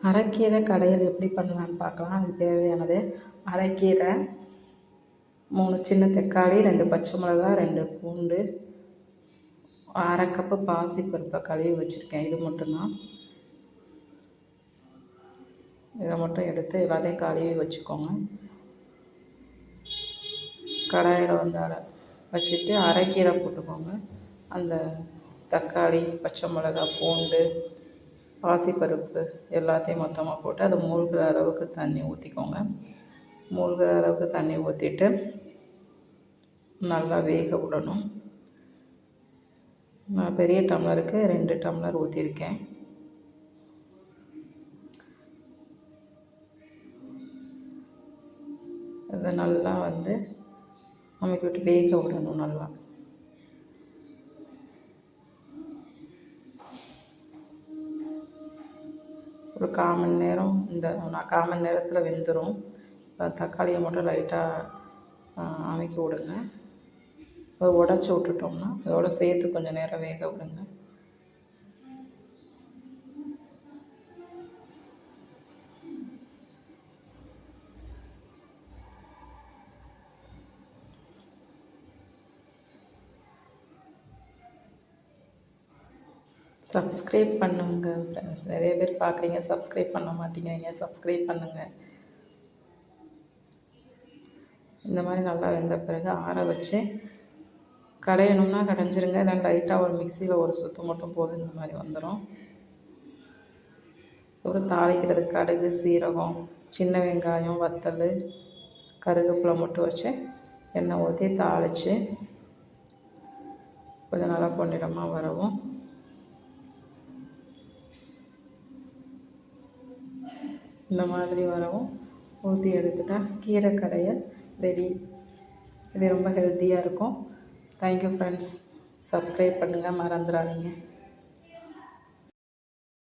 அரைக்கீரை கடையல் எப்படி பண்ணலான்னு பார்க்கலாம். அதுக்கு தேவையானது அரைக்கீரை, 3 சின்ன தக்காளி, 2 பச்சை மிளகா, 2 பூண்டு, 1/2 கப்பு பாசிப்பருப்பை கழுவி வச்சுருக்கேன். இது மட்டும்தான். இதை மட்டும் எடுத்து எல்லாத்தையும் கழுவி வச்சுக்கோங்க. கடாயில் வந்து வச்சுட்டு அரைக்கீரை போட்டுக்கோங்க. அந்த தக்காளி, பச்சை மிளகா, பூண்டு, பாசிப்பருப்பு எல்லாத்தையும் மொத்தமாக போட்டு அதை மூழ்கிற அளவுக்கு தண்ணி ஊற்றிக்கோங்க. மூழ்கிற அளவுக்கு தண்ணி ஊற்றிட்டு நல்லா வேக விடணும். நான் பெரிய டம்ளருக்கு 2 டம்ளர் ஊற்றிருக்கேன். அதை நல்லா வந்து அமைக்க விட்டு வேக விடணும். நல்லா ஒரு 1/4 மணி நேரம், இந்த 1/4 மணி நேரத்தில் வெந்துடும். தக்காளியை மட்டும் லைட்டாக அமைக்க விடுங்க. அதை உடச்சி விட்டுட்டோம்னா அதோடு சேர்த்து கொஞ்சம் நேரம் வேக விடுங்க. சப்ஸ்கிரைப் பண்ணுங்கள் ஃப்ரெண்ட்ஸ். நிறைய பேர் பார்க்குறீங்க, சப்ஸ்கிரைப் பண்ண மாட்டேங்கிறீங்க. சப்ஸ்கிரைப் பண்ணுங்கள். இந்த மாதிரி நல்லா வெந்த பிறகு ஆற வச்சு கடையணும்னா கடைஞ்சிருங்க. இல்லை லைட்டாக ஒரு மிக்சியில் ஒரு சுற்று மட்டும் போதும். இந்த மாதிரி வந்துடும். அப்புறம் தாளிக்கிறது கடுகு, சீரகம், சின்ன வெங்காயம், வத்தல், கருவேப்பிலை மட்டும் வச்சு எண்ணெய் ஊற்றி தாளித்து கொஞ்சம் நல்லா பொன்னிறமாக வரவும் இந்த மாதிரி வரவும் ஊற்றி எடுத்துட்டா கீரை கடையல் ரெடி. இது ரொம்ப ஹெல்த்தியாக இருக்கும். Thank you friends. சப்ஸ்கிரைப் பண்ணுங்கள், மறந்துடாதீங்க.